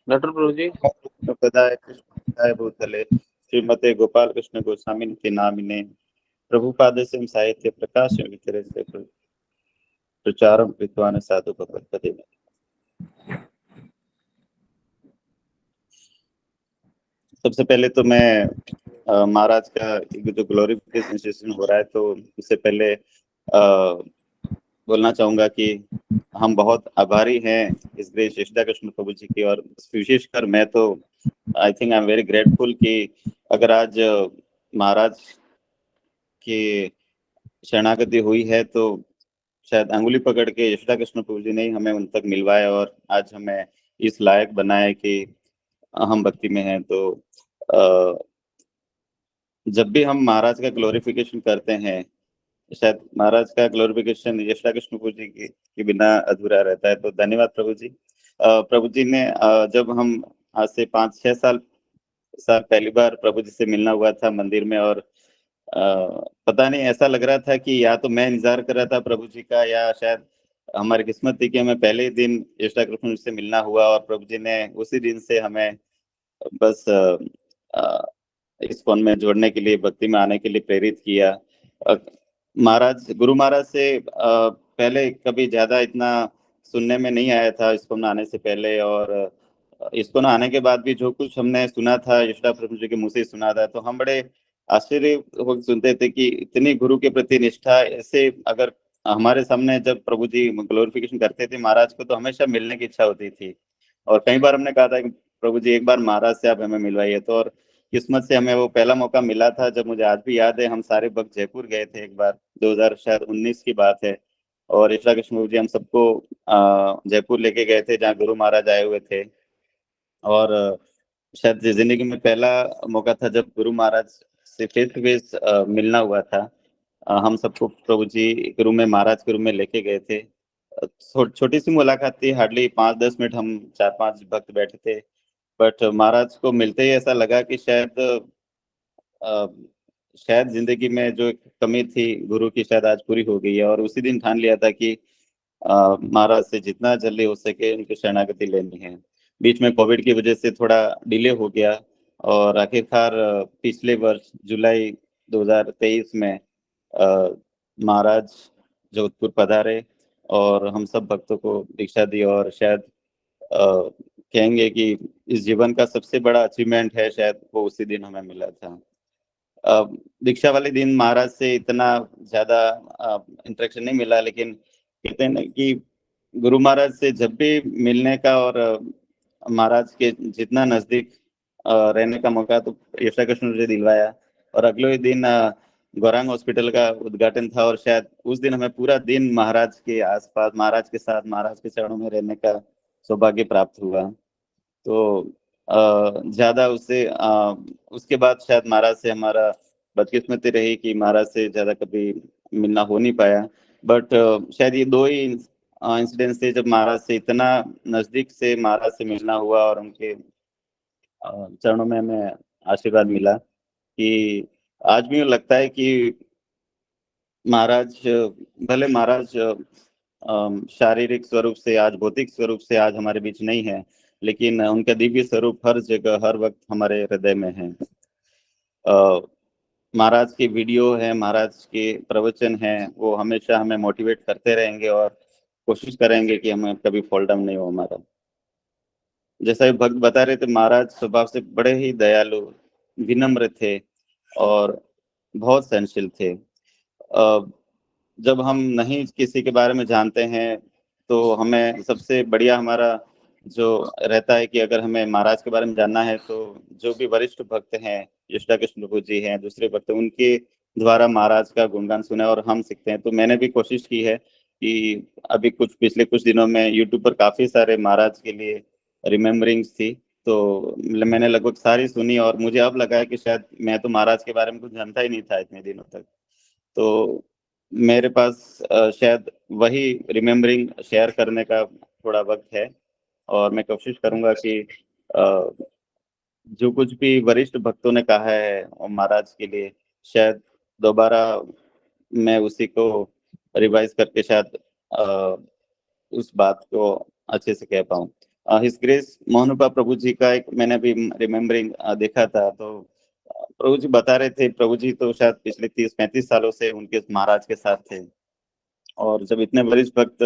Doctor प्रभु जी। पदाय कृष्णाय भूतले श्रीमते गोपाल कृष्ण गोस्वामी के नामिने प्रभुपाद साहित्य प्रकाश वितरे से प्रचारम कृतवान साधु भगवत्पदे में। सबसे पहले तो मैं महाराज का जो ग्लोरिफिकेशन सेशन हो रहा है तो उससे पहले बोलना चाहूंगा कि हम बहुत आभारी हैं इस ग्रेट श्रीष्ठा कृष्ण प्रभु जी की, और विशेषकर मैं तो I think I am very grateful कि अगर आज महाराज की शरणागति हुई है तो शायद अंगुली पकड़ के यशोदा कृष्ण प्रभु जी ने ही हमें उन तक मिलवाया और आज हमें इस लायक बनाया कि हम भक्ति में हैं। तो जब भी हम महाराज का ग्लोरिफिकेशन करते हैं, शायद महाराज का ग्लोरिफिकेशन यशोदा कृष्ण प्रभु जी के बिना अधूरा रहता है। तो धन्यवाद प्रभु जी। प्रभु जी ने जब हम आज से 5-6 साल पहली बार प्रभु जी से मिलना हुआ था मंदिर में, और पता नहीं ऐसा लग रहा था कि या तो मैं इंतजार कर रहा था प्रभु जी का, या शायद हमारी किस्मत थी कि हमें पहले ही दिन यशोदा कृष्ण जी से मिलना हुआ और प्रभु जी ने उसी दिन से हमें बस इस फोन में जोड़ने के लिए, भक्ति में आने के लिए प्रेरित किया। महाराज गुरु महाराज से पहले कभी ज्यादा इतना सुनने में नहीं आया था इसको आने से पहले, और इसको आने के बाद भी जो कुछ हमने सुना था यशोदा प्रभु जी के मुंह से सुना था, तो हम बड़े आश्चर्य हो सुनते थे कि इतनी गुरु के प्रति निष्ठा ऐसे अगर हमारे सामने जब प्रभु जी ग्लोरिफिकेशन करते थे महाराज को तो हमेशा मिलने की इच्छा होती थी। और कई बार हमने कहा था कि प्रभु जी एक बार महाराज से आप हमें मिलवाइए, तो और किस्मत से हमें वो पहला मौका मिला था जब मुझे आज भी याद है हम सारे भक्त जयपुर गए थे एक बार, 2019 की बात है। और यशोदा कृष्ण प्रभु जी हम सबको जयपुर लेके गए थे जहाँ गुरु महाराज आए हुए थे। और शायद जिंदगी में पहला मौका था जब गुरु महाराज से फेस टू फेस मिलना हुआ था। हम सबको प्रभु जी के रूम में, महाराज के रूम में लेके गए थे। छोटी सी मुलाकात थी, हार्डली 5-10 मिनट हम 4-5 भक्त बैठे थे। बट महाराज को मिलते ही ऐसा लगा कि अ, शायद जिंदगी में जो एक कमी थी गुरु की शायद आज पूरी हो गई है। और उसी दिन ठान लिया था कि महाराज से जितना जल्दी हो सके उनकी शरणागति लेनी है। बीच में कोविड की वजह से थोड़ा डिले हो गया, और आखिरकार पिछले वर्ष जुलाई 2023 में महाराज जोधपुर पधारे और हम सब भक्तों को दीक्षा दी। और शायद कहेंगे कि इस जीवन का सबसे बड़ा अचीवमेंट है, शायद वो उसी दिन हमें मिला था। दीक्षा वाले दिन महाराज से इतना ज्यादा इंटरेक्शन नहीं मिला, लेकिन कहते हैं ना कि गुरु महाराज से जब भी मिलने का और महाराज के जितना नजदीक रहने का मौका तो यशोदा कृष्ण जी दिलवाया। और अगले ही दिन गौरांग हॉस्पिटल का उद्घाटन था, और शायद उस दिन हमें पूरा दिन महाराज के आसपास, महाराज के साथ, महाराज के चरणों में रहने का सौभाग्य प्राप्त हुआ। तो ज्यादा उससे उसके बाद शायद महाराज से हमारा बदकिस्मती रही कि महाराज से ज्यादा कभी मिलना हो नहीं पाया। बट शायद ये दो ही इंसिडेंट्स थे जब महाराज से इतना नजदीक से महाराज से मिलना हुआ और उनके चरणों में हमें आशीर्वाद मिला कि आज भी लगता है कि महाराज, भले महाराज शारीरिक स्वरूप से आज, भौतिक स्वरूप से आज हमारे बीच नहीं है, लेकिन उनका दिव्य स्वरूप हर जगह हर वक्त हमारे हृदय में है। महाराज की वीडियो है, महाराज के प्रवचन है, वो हमेशा हमें मोटिवेट करते रहेंगे और कोशिश करेंगे कि हमें कभी फॉल डाउन नहीं हो हमारा। जैसा भक्त बता रहे थे, महाराज स्वभाव से बड़े ही दयालु, विनम्र थे और बहुत सहनशील थे। जब हम नहीं किसी के बारे में जानते हैं तो हमें सबसे बढ़िया हमारा जो रहता है कि अगर हमें महाराज के बारे में जानना है तो जो भी वरिष्ठ भक्त हैं, यशोदा कृष्ण प्रभु जी हैं, दूसरे भक्त, उनके द्वारा महाराज का गुणगान सुना और हम सीखते हैं। तो मैंने भी कोशिश की है कि अभी पिछले कुछ दिनों में यूट्यूब पर काफी सारे महाराज के लिए रिमेम्बरिंग्स थी, तो मैंने लगभग सारी सुनी और मुझे अब लगा है कि शायद मैं तो महाराज के बारे में कुछ जानता ही नहीं था इतने दिनों तक। तो मेरे पास शायद वही रिमेम्बरिंग शेयर करने का थोड़ा वक्त है, और मैं कोशिश करूंगा कि अ, जो कुछ भी वरिष्ठ भक्तों ने कहा है और महाराज के लिए, शायद दोबारा मैं उसी को रिवाइज करके शायद उस बात को अच्छे से कह पाऊँ। हिज ग्रेस मोहनोपा प्रभु जी का एक मैंने अभी रिमेम्बरिंग देखा था, तो प्रभु जी बता रहे थे, प्रभु जी तो शायद पिछले 30-35 सालों से उनके महाराज के साथ थे, और जब इतने वरिष्ठ भक्त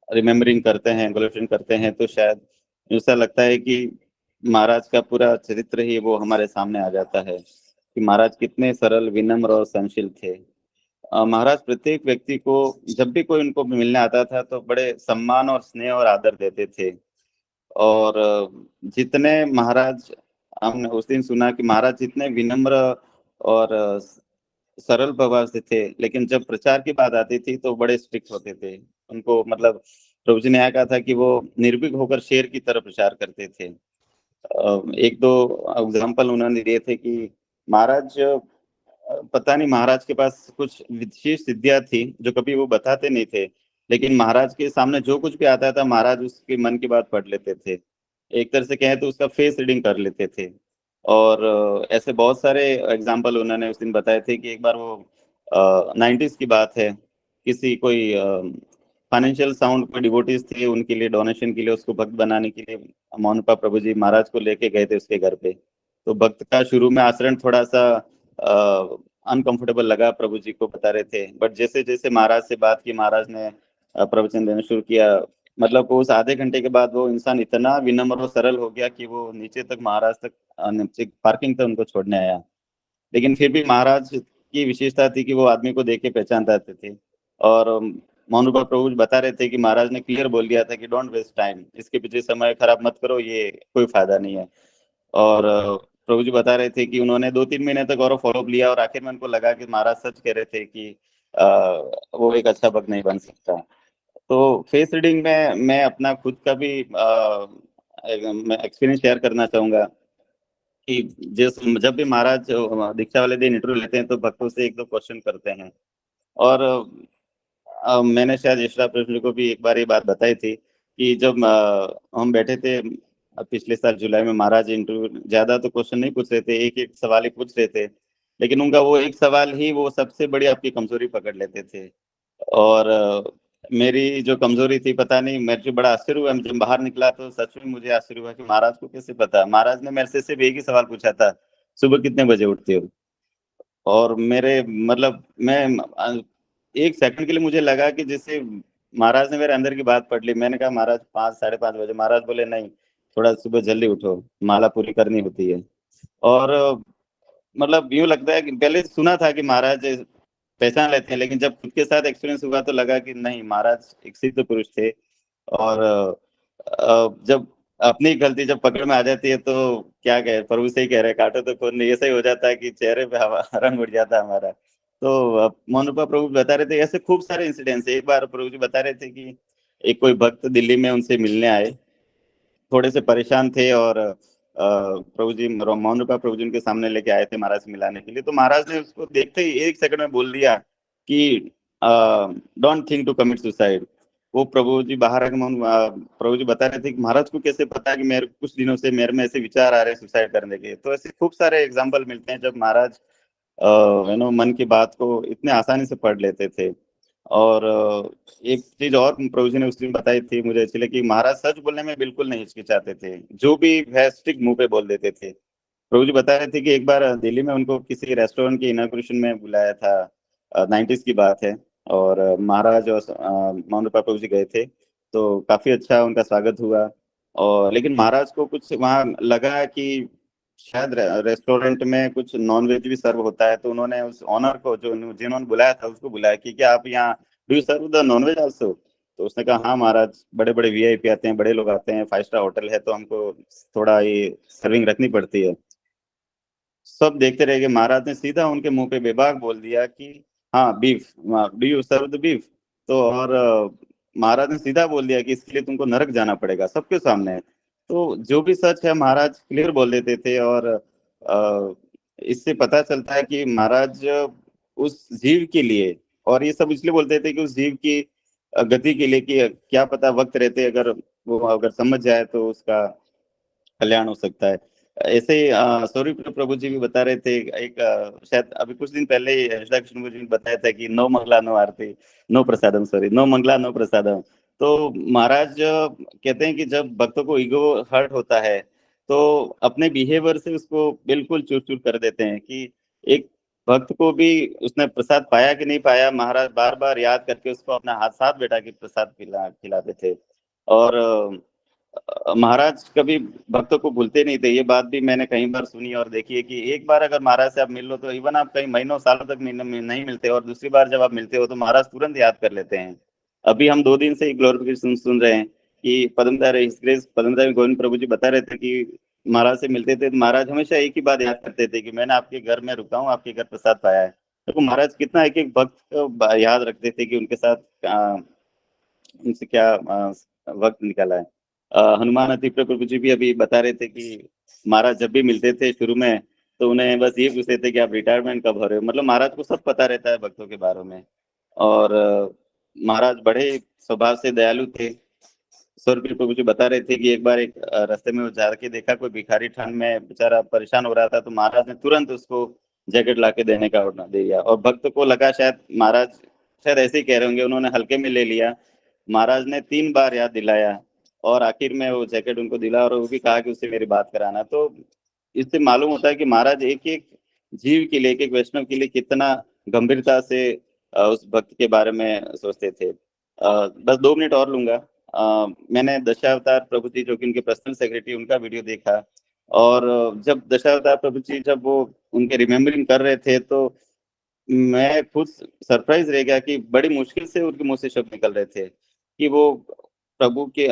रिमेम्बरिंग करते हैं, ग्लोरिफिकेशन करते हैं, तो शायद ऐसा लगता है कि महाराज का पूरा चरित्र ही वो हमारे सामने आ जाता है कि महाराज कितने सरल, विनम्र और सहनशील थे। महाराज प्रत्येक व्यक्ति को, जब भी कोई उनको मिलने आता था तो बड़े सम्मान और स्नेह और आदर देते थे। और जितने महाराज, हमने उस दिन सुना कि महाराज जितने विनम्र और सरल स्वभाव से थे, लेकिन जब प्रचार की बात आती थी तो बड़े स्ट्रिक्ट होते थे। उनको मतलब प्रभु जी ने यह कहा था कि वो निर्भीक होकर शेर की तरह प्रचार करते थे। एक दो एग्जाम्पल उन्होंने दिए थे कि महाराज, पता नहीं महाराज के पास कुछ विशेष सिद्धियां थी जो कभी वो बताते नहीं थे, लेकिन महाराज के सामने जो कुछ भी आता था महाराज उसके मन की बात पढ़ लेते थे। एक तरह से कहें तो उसका फेस रीडिंग कर लेते थे। और ऐसे बहुत सारे एग्जाम्पल उन्होंने उस दिन बताए थे कि एक बार वो 90s की बात है, किसी कोई फाइनेंशियल साउंड कोई डिवोटीज थे, उनके लिए डोनेशन के लिए, उसको भक्त बनाने के लिए मोहनपा प्रभु जी महाराज को लेके गए थे उसके घर पे। तो भक्त का शुरू में आचरण थोड़ा सा अनकंफर्टेबल लगा, प्रभु जी को बता रहे थे, बट जैसे जैसे महाराज से बात की, महाराज ने प्रवचन देना शुरू किया। मतलब उस आधे घंटे के बाद वो इंसान इतना विनम्र और सरल हो गया कि वो नीचे तक, महाराज तक, नीचे पार्किंग तक उनको छोड़ने आया। लेकिन फिर भी महाराज की विशेषता थी कि वो आदमी को देख के पहचान जाते थे। और मोहनोपा प्रभु बता रहे थे कि महाराज ने क्लियर बोल दिया था कि डोंट वेस्ट टाइम, इसके पीछे समय खराब मत करो, ये कोई फायदा नहीं है। और प्रभु जी बता रहे थे कि उन्होंने 2-3 महीने तक और फॉलोअप लिया, और आखिर में उनको लगा कि महाराज सच कह रहे थे कि अ, वो एक अच्छा भक्त नहीं बन सकता। तो फेस रीडिंग में मैं अपना खुद का भी मैं एक्सपीरियंस शेयर करना चाहूंगा कि जिस जब भी महाराज दीक्षा वाले दिन इंटरव्यू लेते हैं तो भक्तों से एक दो क्वेश्चन करते हैं। और मैंने शायद यशरा प्रभु को भी एक बार ये बात बताई थी कि जब हम बैठे थे पिछले साल जुलाई में, महाराज इंटरव्यू ज्यादा तो क्वेश्चन नहीं पूछ रहे थे, एक एक सवाल ही पूछ रहे थे, लेकिन उनका वो एक सवाल ही वो सबसे बड़ी आपकी कमजोरी पकड़ लेते थे। और मेरी जो कमजोरी थी, पता नहीं, मेरे को बड़ा आश्चर्य हुआ जब बाहर निकला, तो सच में मुझे आश्चर्य हुआ कि महाराज को कैसे पता। महाराज ने मेरे से सिर्फ एक ही सवाल पूछा था, सुबह कितने बजे उठते हो। और मेरे मतलब मैं एक सेकंड के लिए मुझे लगा कि जैसे महाराज ने मेरे अंदर की बात पढ़ ली। मैंने कहा महाराज 5-5:30 बजे। महाराज बोले नहीं, थोड़ा सुबह जल्दी उठो, माला पूरी करनी होती है। और मतलब यूं लगता है कि पहले सुना था कि महाराज पहचान लेते हैं, लेकिन जब खुद के साथ एक्सपीरियंस हुआ तो लगा कि नहीं, महाराज एक सिद्ध पुरुष थे। और जब अपनी गलती जब पकड़ में आ जाती है तो क्या कहे, प्रभु से ही कह रहे काटो तो खून नहीं, ऐसा ही हो जाता है कि चेहरे पे रंग उड़ जाता है हमारा। तो मोनूपा प्रभु बता रहे थे ऐसे खूब सारे इंसिडेंट्स। एक बार प्रभु जी बता रहे थे कि एक कोई भक्त दिल्ली में उनसे मिलने आए, थोड़े से परेशान थे, और प्रभु जी मोहनरूपा प्रभु जी उनके सामने लेके आए थे महाराज से मिलाने के लिए। तो महाराज ने उसको देखते ही एक सेकंड में बोल दिया कि don't think to commit suicide. वो प्रभु जी बाहर आके प्रभु जी बता रहे थे कि महाराज को कैसे पता कि मेरे कुछ दिनों से मेरे में ऐसे विचार आ रहे हैं सुसाइड करने के। तो ऐसे खूब सारे एग्जाम्पल मिलते हैं जब महाराज मन की बात को इतने आसानी से पढ़ लेते थे। और एक चीज और प्रभु जी ने उस दिन बताई थी मुझे अच्छी लगी, महाराज सच बोलने में बिल्कुल नहीं हिचकिचाते थे, जो भी है स्टिक मुंह पे बोल देते थे। प्रभु जी बता रहे थे कि एक बार दिल्ली में उनको किसी रेस्टोरेंट के इनॉग्रेशन में बुलाया था, 90s की बात है। और महाराज और माउंट प्रभु जी गए थे, तो काफी अच्छा उनका स्वागत हुआ। और लेकिन महाराज को कुछ वहाँ लगा कि शायद रेस्टोरेंट में कुछ नॉन वेज भी सर्व होता है, तो उन्होंने उस ऑनर को, जो जिन्होंने बुलाया था, उसको बुलाया कि क्या आप यहाँ do you serve the non veg also. तो उसने कहा हाँ महाराज, बड़े बड़े वीआईपी आते हैं, बड़े लोग आते हैं, 5 स्टार होटल है, तो हमको थोड़ा ये सर्विंग रखनी पड़ती है। सब देखते रह गए। महाराज ने सीधा उनके मुंह पे बेबाक बोल दिया कि हाँ beef, do you serve the beef. तो और महाराज ने सीधा बोल दिया कि इसके लिए तुमको नरक जाना पड़ेगा, सबके सामने। तो जो भी सच है महाराज क्लियर बोल देते थे। और इससे पता चलता है कि महाराज उस जीव के लिए, और ये सब इसलिए बोलते थे कि उस जीव की गति के लिए, कि क्या पता वक्त रहते अगर वो अगर समझ जाए तो उसका कल्याण हो सकता है। ऐसे ही सौरी प्रभु जी भी बता रहे थे, एक शायद अभी कुछ दिन पहले ही हृदय कृष्ण जी ने बताया था कि नो मंगला नो आरती नो प्रसादम, सॉरी नो मंगला नो प्रसादम। तो महाराज कहते हैं कि जब भक्तों को ईगो हर्ट होता है तो अपने बिहेवियर से उसको बिल्कुल चूर चूर कर देते हैं कि एक भक्त को भी उसने प्रसाद पाया कि नहीं पाया, महाराज बार बार याद करके उसको अपना हाथ साथ बैठा के प्रसाद खिलाते थे। और महाराज कभी भक्तों को भूलते नहीं थे। ये बात भी मैंने कई बार सुनी और देखी है कि एक बार अगर महाराज से आप मिल लो तो इवन आप कई महीनों सालों तक नहीं मिलते, और दूसरी बार जब आप मिलते हो तो महाराज तुरंत याद कर लेते हैं। अभी हम 2 दिन से ग्लोरिफिकेशन सुन रहे हैं कि पद्मधारी गोविंद प्रभु जी बता रहे थे कि महाराज से मिलते थे तो महाराज हमेशा एक ही बात याद करते थे कि मैंने आपके घर में रुका हूँ, आपके घर प्रसाद पाया है। तो महाराज कितना एक एक भक्त को याद रखते थे कि उनके साथ उनसे क्या वक्त निकाला है। हनुमान अतिप्र प्रभु जी भी अभी बता रहे थे कि महाराज जब भी मिलते थे शुरू में तो उन्हें बस ये पूछते थे कि आप रिटायरमेंट कब हो रहे हो। मतलब महाराज को सब पता रहता है भक्तों के बारे में। और महाराज बड़े स्वभाव से दयालु थे। स्वरूप प्रभु जी बता रहे थे कि एक बार एक रास्ते में वो जाके देखा कोई भिखारी ठंड में बेचारा परेशान हो रहा था, तो महाराज ने तुरंत उसको जैकेट ला के देने का ऑर्डर दे दिया। और भक्त को लगा शायद महाराज शायद ऐसे ही कह रहे होंगे, उन्होंने हल्के में ले लिया। महाराज ने 3 बार याद दिलाया और आखिर में वो जैकेट उनको दिला और वो भी कहा कि उससे मेरी बात कराना। तो इससे मालूम होता है कि महाराज एक एक जीव के लिए, एक एक वैष्णव के लिए कितना गंभीरता से उस भक्त के बारे में सोचते थे। बस 2 मिनट और लूंगा। मैंने दशावतार प्रभु जी जो कि उनके पर्सनल सेक्रेटरी, उनका वीडियो देखा। और जब दशावतार प्रभु जी जब वो उनके रिमेम्बरिंग कर रहे थे तो मैं खुद सरप्राइज रह गया कि बड़ी मुश्किल से उनके मुंह से शब्द निकल रहे थे कि वो प्रभु के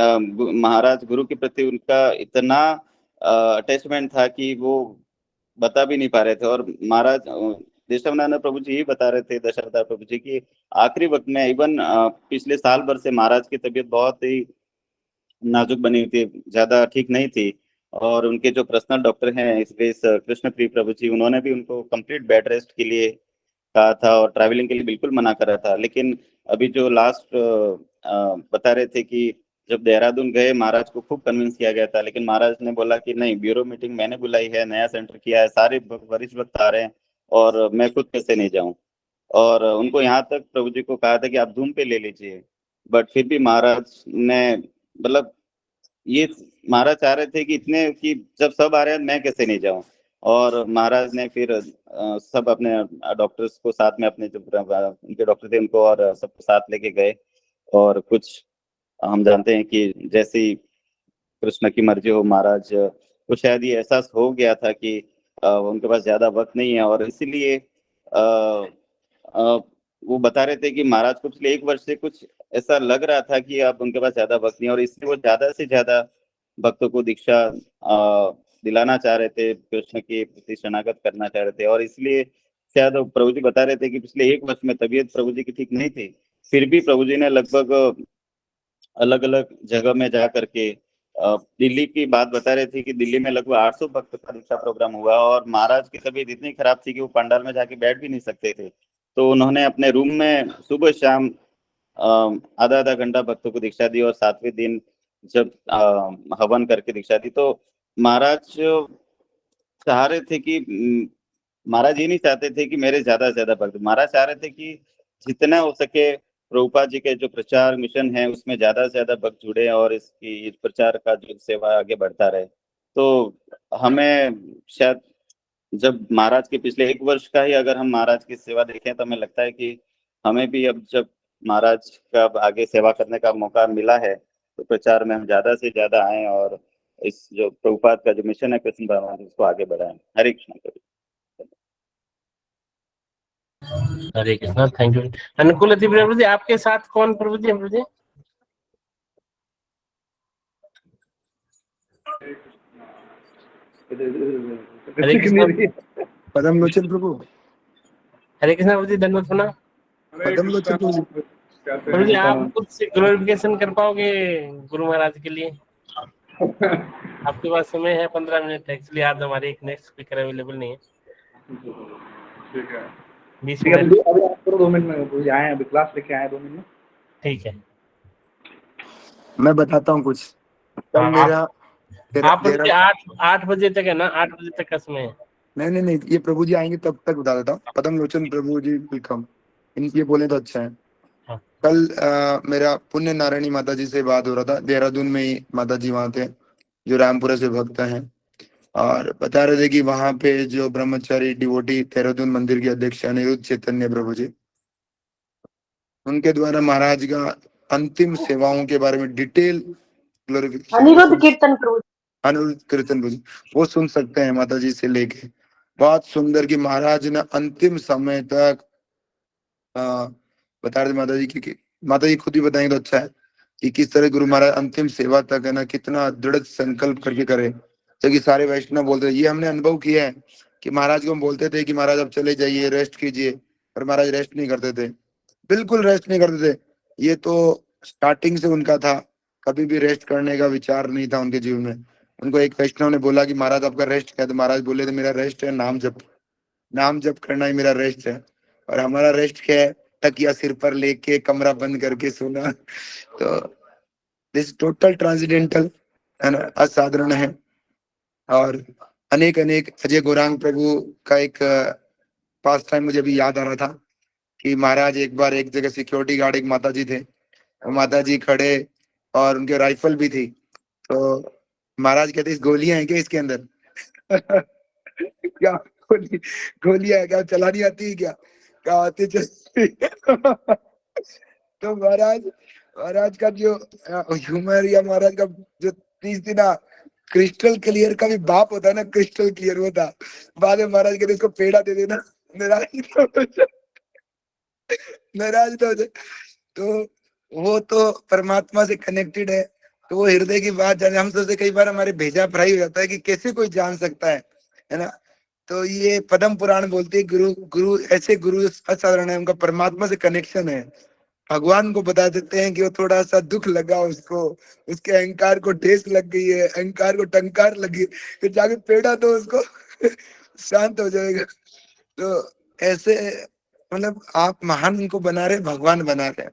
महाराज गुरु के प्रति उनका इतना अटैचमेंट था कि वो बता भी नहीं पा रहे थे। और महाराज देशवनानंद प्रभु जी ही बता रहे थे दशावतार प्रभु जी की आखिरी वक्त में इवन पिछले साल भर से महाराज की तबीयत बहुत ही नाजुक बनी हुई थी, ज्यादा ठीक नहीं थी। और उनके जो पर्सनल डॉक्टर हैं इस कृष्ण प्रिय प्रभु जी, उन्होंने भी उनको कंप्लीट बेड रेस्ट के लिए कहा था और ट्रैवलिंग के लिए बिल्कुल मना करा था। लेकिन अभी जो लास्ट बता रहे थे कि जब देहरादून गए महाराज को खूब कन्विंस किया गया था, लेकिन महाराज ने बोला कि नहीं, ब्यूरो मीटिंग मैंने बुलाई है, नया सेंटर किया है, सारे वरिष्ठ भक्त आ रहे हैं और मैं खुद कैसे नहीं जाऊं। और उनको यहाँ तक प्रभु जी को कहा था कि आप धूम पे ले लीजिए, बट फिर भी महाराज ने मतलब ये महाराज चाह रहे थे कि इतने कि जब सब आ रहे हैं मैं कैसे नहीं जाऊं। और महाराज ने फिर सब अपने डॉक्टर्स को साथ में, अपने जो उनके डॉक्टर थे उनको और सबको साथ लेके गए। और कुछ हम जानते हैं कि जैसी कृष्ण की मर्जी हो, महाराज को शायद ये एहसास हो गया था कि उनके पास ज्यादा वक्त नहीं है। और इसीलिए वो बता रहे थे कि महाराज को पिछले 1 वर्ष से कुछ ऐसा लग रहा था कि अब उनके पास ज्यादा वक्त नहीं है, और इसलिए वो ज्यादा से ज्यादा भक्तों को दीक्षा दिलाना चाह रहे थे, कृष्ण के प्रति शरणागत करना चाह रहे थे। और इसलिए शायद प्रभु जी बता रहे थे कि पिछले 1 वर्ष में तबीयत प्रभु जी की ठीक नहीं थी, फिर भी प्रभु जी ने लगभग अलग अलग जगह में जा करके दिल्ली की बात बता रहे थे कि दिल्ली में लगभग 800 भक्त का दीक्षा प्रोग्राम हुआ। और महाराज की तबीयत इतनी खराब थी कि वो पंडाल में जाके बैठ भी नहीं सकते थे, तो उन्होंने अपने रूम में सुबह शाम आधा आधा घंटा भक्तों को दीक्षा दी। और 7वें दिन जब हवन करके दीक्षा दी तो महाराज चाह रहे थे कि महाराज ये नहीं चाहते थे कि मेरे ज्यादा से ज्यादा भक्त, महाराज चाह रहे थे कि जितना हो सके प्रभुपाद जी के जो प्रचार मिशन है उसमें ज्यादा से ज्यादा भक्त जुड़े और इसकी इस प्रचार का जो सेवा आगे बढ़ता रहे। तो हमें शायद जब महाराज के पिछले 1 वर्ष का ही अगर हम महाराज की सेवा देखें तो हमें लगता है कि हमें भी अब जब महाराज का आगे सेवा करने का मौका मिला है तो प्रचार में हम ज्यादा से ज्यादा आए और इस जो प्रभुपाद का जो मिशन है कृष्ण भगवान उसको आगे बढ़ाएं। हरे कृष्ण। हरे कृष्णा, थैंक यू। अनुकूल अति प्रभु जी, आपके साथ कौन प्रभु जी? प्रभु जी हरे कृष्णा, पदम लोचन प्रभु। हरे कृष्णा प्रभु जी, दंडवत होना। पदम लोचन प्रभु। प्रभु जी आप कुछ ग्लोरिफिकेशन कर पाओगे गुरु महाराज के लिए? आपके पास समय है 15 मिनट। एक्चुअली आज हमारे एक नेक्स्ट स्पीकर अवेलेबल नहीं है। ठीक है 20 मिनट अभी आप करो, 2 मिनट में आए, अभी क्लास लेके आए 2 मिनट में। ठीक है, मैं बताता हूँ कुछ। कल मेरा आप 8 बजे तक है ना? 8 बजे तक का समय है। नहीं, ये प्रभु जी आएंगे तब तक बता देता हूँ। पदम लोचन प्रभु जी वेलकम, इनके बोले तो अच्छा है। हाँ। कल मेरा पुण्य नारायणी माता जी से बात हो रहा था, देहरादून में ही माता जी वहाँ थे, जो रामपुरा से भक्त हैं, और बता रहे थे कि वहाँ पे जो ब्रह्मचारी डिवोटी देहरादून मंदिर के अध्यक्ष हैं अनिरुद्ध चैतन्य प्रभु जी, उनके द्वारा महाराज का अंतिम सेवाओं के बारे में डिटेल अनिरुद्ध कीर्तन प्रभु, अनिरुद्ध कीर्तन प्रभु जी, वो सुन सकते हैं माता जी से लेके। बहुत सुंदर कि महाराज ने अंतिम समय तक बता रहे थे माता जी की माता जी खुद ही बताएंगे तो अच्छा है कि किस तरह गुरु महाराज अंतिम सेवा तक है ना कितना दृढ़ संकल्प करके करे। जबकि सारे वैष्णव बोलते थे, ये हमने अनुभव किया है कि महाराज को हम बोलते थे कि महाराज अब चले जाइए, रेस्ट कीजिए, पर महाराज रेस्ट नहीं करते थे, बिल्कुल रेस्ट नहीं करते थे। ये तो स्टार्टिंग से उनका था, कभी भी रेस्ट करने का विचार नहीं था उनके जीवन में। उनको एक वैष्णव ने बोला कि महाराज आपका रेस्ट क्या है, तो महाराज बोले थे मेरा रेस्ट है नाम जप, नाम जप करना ही मेरा रेस्ट है। और हमारा रेस्ट क्या है, तकिया सिर पर लेके कमरा बंद करके सोना। तो दिस टोटल ट्रांसेंडेंटल है ना, असाधारण है। और अनेक अनेक अजय गौरांग प्रभु का एक पास टाइम मुझे अभी याद आ रहा था कि महाराज एक बार एक जगह सिक्योरिटी गार्ड एक माता जी थे, वो माता जी खड़े और उनके राइफल भी थी, तो महाराज कहते इस गोलियां हैं क्या इसके अंदर? क्या गोलियां है क्या, चलानी आती है क्या आती चलती। तो महाराज महाराज का जो ह्यूमर या महाराज का जो तीस दिन क्रिस्टल क्लियर का भी बाप होता है ना, क्रिस्टल क्लियर होता। बाद में महाराज कहते इसको पेड़ा दे देना, नाराज नाराज तो हो जाए। तो वो तो परमात्मा से कनेक्टेड है, तो वो हृदय की बात जाने। हम सोचते कई बार हमारे भेजा भराई हो जाता है कि कैसे कोई जान सकता है ना। तो ये पद्म पुराण बोलते हैं गुरु गुरु ऐसे गुरु असाधारण है, उनका परमात्मा से कनेक्शन है। भगवान को बता देते हैं कि वो थोड़ा सा दुख लगा उसको, उसके अहंकार को ठेस लग गई है, अहंकार को टंकार लगी, फिर जाके पेड़ा तो उसको शांत हो जाएगा। तो ऐसे मतलब आप महान उनको बना रहे, भगवान बना रहे हैं।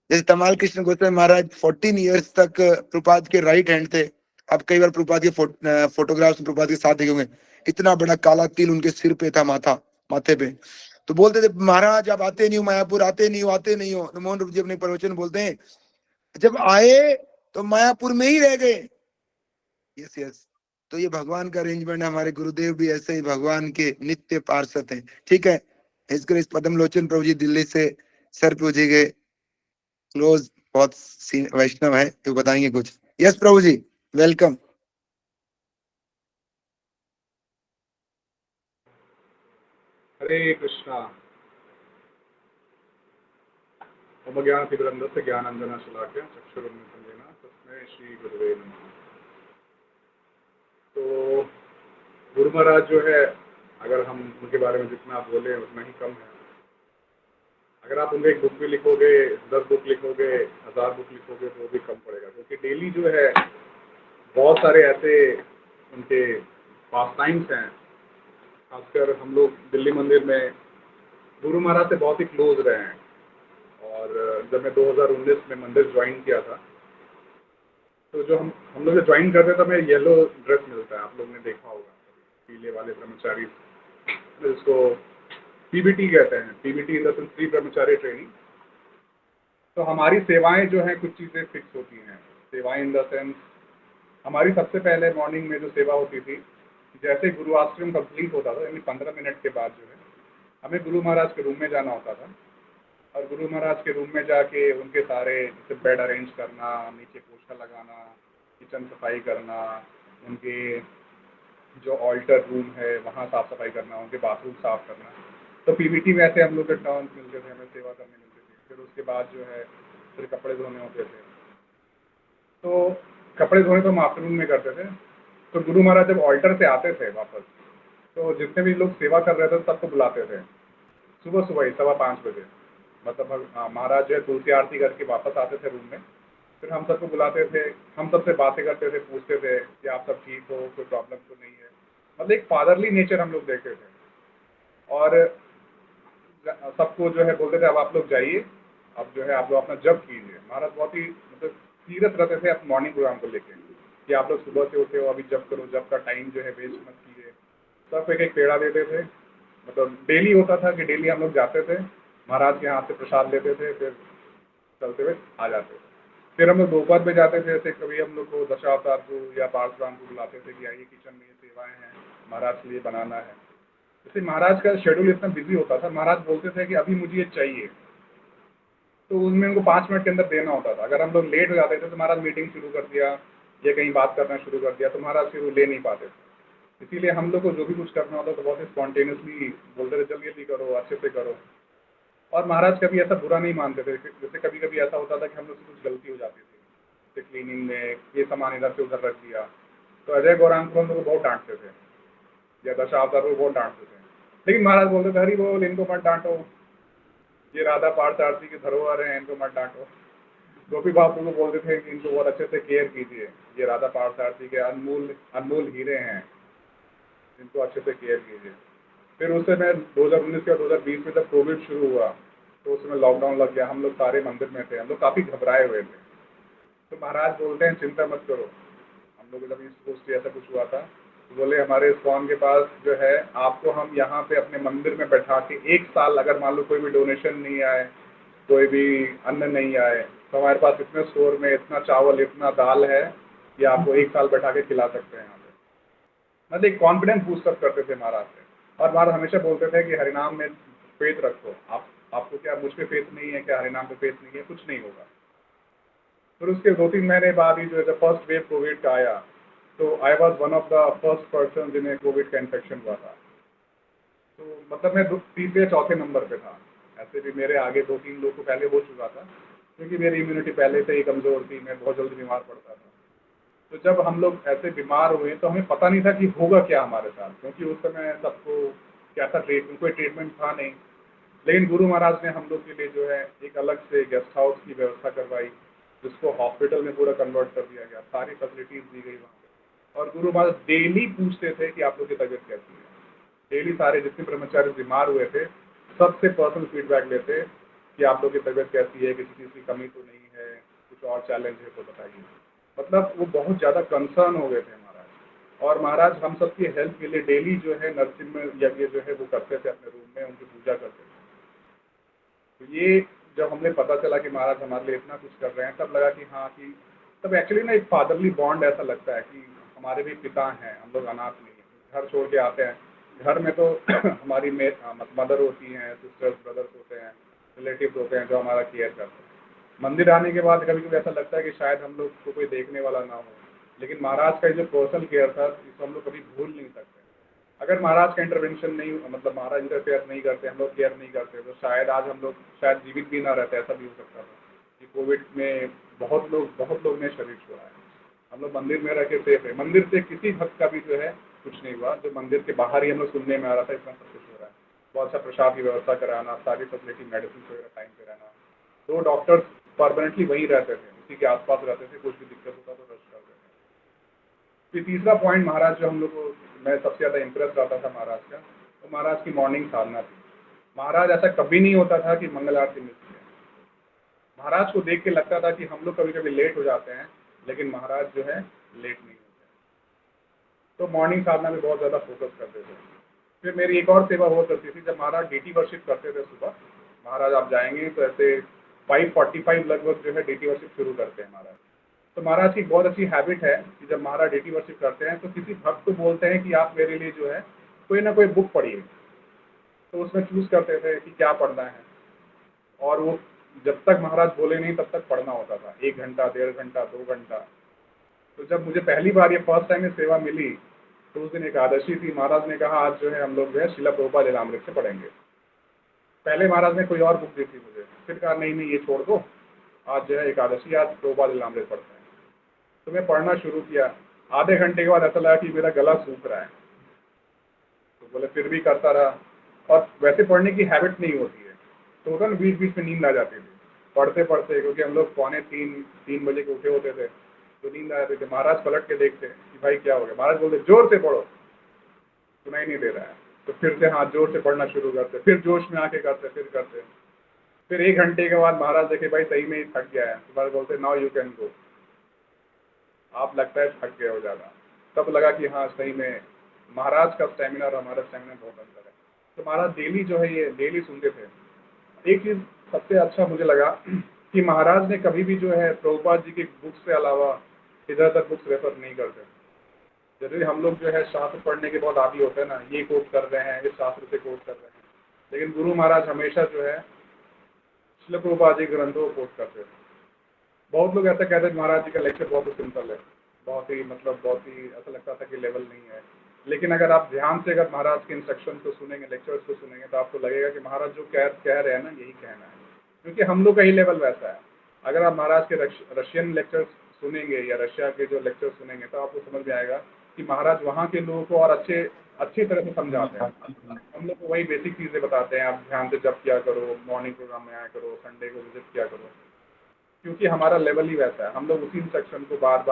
जैसे तमाल कृष्ण गोस्वामी महाराज 14 इयर्स तक प्रभुपाद के राइट हैंड थे। आप कई बार प्रभुपाद के फोटोग्राफ्स प्रभुपाद के साथ देखे होंगे, इतना बड़ा काला तिल उनके सिर पे था, माथे पे। तो बोलते थे महाराज आप आते नहीं हो मायापुर, आते नहीं हो आते नहीं हो। तो मोहन रूप जी अपने प्रवचन बोलते हैं जब आए तो मायापुर में ही रह गए। यस यस, तो ये भगवान का अरेंजमेंट है। हमारे गुरुदेव भी ऐसे ही भगवान के नित्य पार्षद हैं। ठीक है, इसके पद्म लोचन प्रभु जी दिल्ली से सर पूजे गए, क्लोज बहुत वैष्णव है, तो बताएंगे कुछ। यस प्रभु जी, वेलकम। हरे कृष्णा। अज्ञानतिमिरन्धस्य ज्ञानाञ्जनशलाकया चक्षुरुन्मिलितं येन तस्मै श्रीगुरवे नमः। तो गुरु महाराज जो है, अगर हम उनके बारे में जितना आप बोले उतना ही कम है। अगर आप उनके एक बुक भी लिखोगे, 10 बुक लिखोगे, 1000 बुक लिखोगे तो वो भी कम पड़ेगा, क्योंकि डेली जो है बहुत सारे ऐसे उनके पास टाइम्स हैं। खासकर हम लोग दिल्ली मंदिर में गुरु महाराज से बहुत ही क्लोज रहे हैं। और जब मैं 2019 में मंदिर ज्वाइन किया था, तो जो हम लोग ज्वाइन करते थे, हमें येलो ड्रेस मिलता है, आप लोग ने देखा होगा, पीले वाले ब्रह्मचारी, जिसको पीबीटी कहते हैं, PBT in the sense pre Brahmachari training. तो हमारी सेवाएं जो हैं कुछ चीज़ें फिक्स होती हैं। सेवाएं इन द सेंस हमारी सबसे पहले मॉर्निंग में जो सेवा होती थी, जैसे गुरु आश्रम कंप्लीट होता था, यानी 15 मिनट के बाद जो है हमें गुरु महाराज के रूम में जाना होता था। और गुरु महाराज के रूम में जाके उनके सारे जैसे बेड अरेंज करना, नीचे पोछा लगाना, किचन सफाई करना, उनके जो ऑल्टर रूम है वहाँ साफ़ सफाई करना, उनके बाथरूम साफ़ करना। तो पीबीटी में ऐसे हम लोग के टर्न्स मिलते थे, हमें सेवा करने मिलती थी। फिर उसके बाद जो है फिर कपड़े धोने होते थे। तो कपड़े धोने तो हम आफ्टरनून में करते थे। तो गुरु महाराज जब ऑल्टर से आते थे वापस, तो जितने भी लोग सेवा कर रहे थे सबको बुलाते थे सुबह सुबह ही 5:15 बजे। मतलब महाराज जो है तुलसी आरती करके वापस आते थे रूम में। फिर हम सबको बुलाते थे, हम सबसे बातें करते थे, पूछते थे कि आप सब ठीक हो, कोई प्रॉब्लम तो नहीं है। मतलब एक फादरली नेचर हम लोग देखते थे। और सबको जो है बोलते थे अब आप लोग जाइए, अब जो है आप लोग अपना जप कीजिए। महाराज बहुत ही मतलब सीरियस रहते थे अपने मॉर्निंग प्रोग्राम को लेकर कि आप लोग सुबह से उठे हो, अभी जप करो, जब का टाइम जो है वेस्ट मत कीजिए। सब एक एक पेड़ा देते थे। मतलब डेली होता था कि डेली हम लोग जाते थे, महाराज के हाथ से प्रसाद लेते थे, फिर चलते हुए आ जाते थे। फिर हम लोग दोपहर में जाते थे, जैसे कभी हम लोग को दशावतार को या पारशुराम को बुलाते थे कि आइए किचन में ये सेवाएं हैं, महाराज के लिए बनाना है। जैसे महाराज का शेड्यूल इतना बिजी होता था, महाराज बोलते थे कि अभी मुझे ये चाहिए, तो उसमें उनको 5 मिनट के अंदर देना होता था। अगर हम लोग लेट हो जाते थे तो महाराज मीटिंग शुरू कर दिया या कहीं बात करना शुरू कर दिया, तो महाराज फिर वो ले नहीं पाते थे। इसीलिए हम लोग को जो भी कुछ करना होता तो बहुत ही स्पॉन्टेनियसली बोलते थे, जल्दी जल्दी करो, अच्छे से करो। और महाराज कभी ऐसा बुरा नहीं मानते थे। जैसे कभी कभी ऐसा होता था कि हम लोग से कुछ गलती हो जाती थी, जैसे क्लीनिंग में ये सामान इधर से उधर रख दिया, तो अजय गौरांग को हम लोग बहुत डांटते थे या दशावतार को बहुत डांटते थे। लेकिन महाराज बोलते थे, हरी बोल, इनको मत डांटो, ये राधा पार्थ आरती के धरोहर हैं, इनको मत डांटो। गोपी बापू को बोलते थे कि इनको बहुत अच्छे से केयर कीजिए, ये राधा पार्थ आरती के अनमोल अनमोल हीरे हैं, इनको अच्छे से केयर कीजिए। फिर उस समय 2019 या 2020 में जब कोविड शुरू हुआ तो उस समय लॉकडाउन लग गया, हम लोग सारे मंदिर में थे, हम लोग काफ़ी घबराए हुए थे। तो महाराज बोलते हैं चिंता मत करो। हम लोग जब इस ऐसा कुछ हुआ था तो बोले हमारे इस्कॉन के पास जो है, आपको हम यहाँ पे अपने मंदिर में बैठा के 1 साल, अगर मान लो कोई भी डोनेशन नहीं आए, कोई भी अन्न नहीं आए, तो हमारे पास इतने स्टोर में इतना चावल, इतना दाल है कि आपको 1 साल बैठा के खिला सकते हैं यहाँ पे। मतलब एक कॉन्फिडेंस बूस्टअप करते थे महाराज से। और महाराज हमेशा बोलते थे कि हरिनाम में फेथ रखो। आपको क्या मुझ पे फेथ नहीं है क्या, हरिनाम पे फेथ नहीं है, कुछ नहीं होगा। फिर उसके 2-3 महीने बाद ही जो है, जब फर्स्ट वेव कोविड का आया, तो I was one of the first person जिन्हें कोविड का इन्फेक्शन हुआ था। तो मतलब मैं 3 या 4 नंबर पे था। ऐसे भी मेरे आगे 2-3 लोग को पहले हो चुका था, क्योंकि मेरी इम्यूनिटी पहले से ही कमज़ोर थी, मैं बहुत जल्दी बीमार पड़ता था। तो जब हम लोग ऐसे बीमार हुए तो हमें पता नहीं था कि होगा क्या हमारे साथ, क्योंकि उस समय सबको कैसा कोई ट्रीटमेंट था नहीं। लेकिन गुरु महाराज ने हम लोग के लिए जो है एक अलग से गेस्ट हाउस की व्यवस्था करवाई, जिसको हॉस्पिटल में पूरा कन्वर्ट कर दिया गया, सारी फैसिलिटीज़ दी गई वहाँ पे। और गुरु महाराज डेली पूछते थे कि आप लोग की तबीयत कैसी है। डेली सारे जितने ब्रह्मचारी बीमार हुए थे सबसे पर्सनल फीडबैक लेते कि आप लोग की तबीयत कैसी है, किसी चीज़ की कमी तो नहीं है, कुछ और चैलेंज है तो बताइए। मतलब वो बहुत ज़्यादा कंसर्न हो गए थे महाराज। और महाराज हम सबकी हेल्प के लिए डेली जो है नरसिम्हा यज्ञ जो है वो करते थे अपने रूम में, उनकी पूजा करते थे। तो ये जब हमें पता चला कि महाराज हमारे लिए इतना कुछ कर रहे हैं, तब लगा कि हाँ, कि तब एक्चुअली ना एक फादरली बॉन्ड ऐसा लगता है कि हमारे भी पिता हैं, हम लोग अनाथ नहीं हैं। घर छोड़ के आते हैं, घर में तो हमारी मदर होती हैं, सिस्टर्स ब्रदर्स होते हैं, रिलेटिव्स होते हैं जो हमारा केयर करते हैं। मंदिर आने के बाद कभी कभी ऐसा लगता है कि शायद हम लोग को कोई देखने वाला ना हो, लेकिन महाराज का जो पर्सनल केयर था इसको हम लोग कभी भूल नहीं सकते। अगर महाराज का इंटरवेंशन नहीं, मतलब महाराज इंटरफेयर नहीं करते, हम लोग केयर नहीं करते, तो शायद आज हम लोग शायद जीवित भी ना रहते। ऐसा भी हो सकता था कि कोविड में बहुत लोग ने शरीर छोड़ा है। हम लोग मंदिर में रह के सेफ है। मंदिर से किसी भक्त का भी जो है कुछ नहीं हुआ। जो मंदिर के बाहर ही हम लोग सुनने में आ रहा था इतना सब कुछ हो रहा है। बहुत अच्छा प्रसाद की व्यवस्था कराना, सारी फैसिलिटी, मेडिसिन वगैरह टाइम पे रहना। 2 डॉक्टर्स परमानेंटली वहीं रहते थे, उसी के आसपास रहते थे, कुछ भी दिक्कत होता तो रश कर देते। फिर तीसरा पॉइंट महाराज जो हम लोग को, मैं सबसे ज़्यादा इम्प्रेस रहता था महाराज का, तो महाराज की मॉर्निंग साधना थी। महाराज ऐसा कभी नहीं होता था कि मंगल आरती मिस है। महाराज को देख के लगता था कि हम लोग कभी कभी लेट हो जाते हैं, लेकिन महाराज जो है लेट नहीं होते। तो मॉर्निंग साधना में बहुत ज़्यादा फोकस करते थे। फिर मेरी एक और सेवा हुआ करती थी, जब महाराज डीटी वर्शिप करते थे सुबह। महाराज आप जाएंगे तो ऐसे 5:45 लगभग जो है डीटी वर्शिप शुरू करते हैं महाराज। तो महाराज की बहुत अच्छी हैबिट है कि जब महाराज डीटी वर्शिप करते हैं तो किसी भक्त को बोलते हैं कि आप मेरे लिए जो है कोई ना कोई बुक पढ़िए। तो उसमें चूज़ करते थे कि क्या पढ़ना है, और वो जब तक महाराज बोले नहीं तब तक पढ़ना होता था, 1 घंटा, 1.5 घंटा, 2 घंटा। तो जब मुझे पहली बार ये फर्स्ट टाइम ये सेवा मिली, तो उस दिन एकादशी थी। महाराज ने कहा आज जो है हम लोग जो है श्रील प्रभुपाद लीलामृत से पढ़ेंगे। पहले महाराज ने कोई और बुक दी थी मुझे, फिर कहा नहीं ये छोड़ दो, आज जो है एकादशी, आज प्रभुपाद लीलामृत पढ़ते हैं। तो मैं पढ़ना शुरू किया। आधे घंटे के बाद ऐसा लगा कि मेरा गला सूख रहा है, तो बोले फिर भी करता रहा। और वैसे पढ़ने की हैबिट नहीं होती है, तो होता ना बीच बीच में नींद आ जाती थी पढ़ते पढ़ते, क्योंकि हम लोग 2:45-3 बजे के उठे होते थे, तो नींद आ जाती थी। महाराज पलट के देखते कि भाई क्या हो गया। महाराज बोलते जोर से पढ़ो, सुनाई नहीं दे रहा है। तो फिर से हाँ जोर से पढ़ना शुरू करते, फिर जोश में आके करते, फिर करते। फिर 1 घंटे के बाद महाराज देखे भाई सही में ही थक गया है, तो महाराज बोलते नाउ यू कैन गो। आप लगता है थक गए हो ज़्यादा। तब लगा कि हाँ सही में महाराज का स्टेमिना और हमारा स्टेमिना बहुत अंतर है। तो महाराज डेली जो है ये डेली सुनते थे। एक चीज़ सबसे अच्छा मुझे लगा कि महाराज ने कभी भी जो है प्रभुपाद जी की बुक्स से अलावा इधर उधर बुक्स रेफर नहीं करते। जरूरी हम लोग जो है शास्त्र पढ़ने के बहुत आदी होते हैं ना, ये कोट कर रहे हैं, इस शास्त्र से कोट कर रहे हैं, लेकिन गुरु महाराज हमेशा जो है श्रील प्रभुपाद जी ग्रंथों को कोट करते थे। बहुत लोग ऐसा कहते हैं महाराज जी का लेक्चर बहुत ही सिंपल है, बहुत ही ऐसा लगता था कि लेवल नहीं है, लेकिन अगर आप ध्यान से अगर महाराज के इंस्ट्रक्शन को सुनेंगे, लेक्चर्स को सुनेंगे, तो आपको लगेगा कि महाराज जो कह रहे हैं ना, यही कहना है, क्योंकि हम लोग का ही लेवल वैसा है। अगर आप महाराज के रशियन लेक्चर्स सुनेंगे या रशिया के जो लेक्चर्स सुनेंगे, तो आपको समझ में आएगा कि महाराज वहाँ के लोगों को और अच्छी तरह से समझाते हैं। हम लोग को वही बेसिक चीज़ें बताते हैं, आप ध्यान से जप किया करो, मॉर्निंग प्रोग्राम में आया करो, संडे को विजिट किया करो, क्योंकि हमारा लेवल ही वैसा है। हम लोग उसी इंस्ट्रक्शन को बार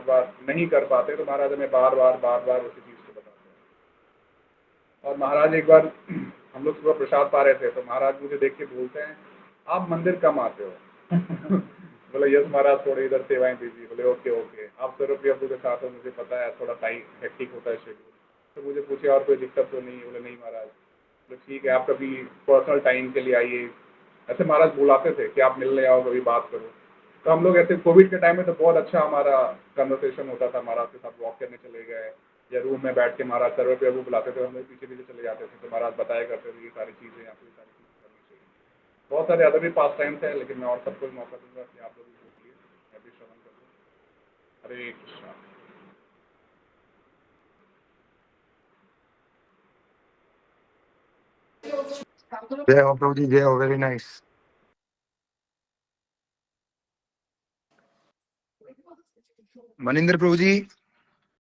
बार नहीं कर पाते, तो महाराज हमें बार बार उसी चीज़ को बताते हैं। और महाराज एक बार हम लोग सुबह प्रसाद पा रहे थे, तो महाराज मुझे देख के बोलते हैं, आप मंदिर कम आते हो। बोले यस महाराज, थोड़ी इधर सेवाएं दीजिए। बोले ओके आप स्वरूप अब्दू के साथ हो, मुझे पता है थोड़ा टाइम हेक्टिक होता है शेड्यूल। तो मुझे पूछे और कोई दिक्कत तो नहीं? बोले नहीं महाराज। बोले ठीक है, आप कभी पर्सनल टाइम के लिए आइए। ऐसे महाराज बुलाते थे कि आप मिलने आओ, कभी बात करो। तो हम लोग ऐसे कोविड के टाइम में तो बहुत अच्छा हमारा कन्वर्सेशन होता था, महाराज के साथ वॉक करने चले गए, या रूम में बैठ के महाराज सर्वे पे बुलाते थे, हम लोग पीछे चले जाते थे, तो महाराज बताया करते थे ये सारी चीज़ें, आपको ये सारी चीज़ें करनी चाहिए। बहुत सारे अदर भी पास टाइम्स हैं, लेकिन मैं और सबको मौका दूंगा कि आप लोग भी सोचिए, मैं भी श्रवण करूँ। हरे कृष्णा। जय हो प्रभु जी, जय हो, वेरी नाइस। मनिंदर प्रभु जी।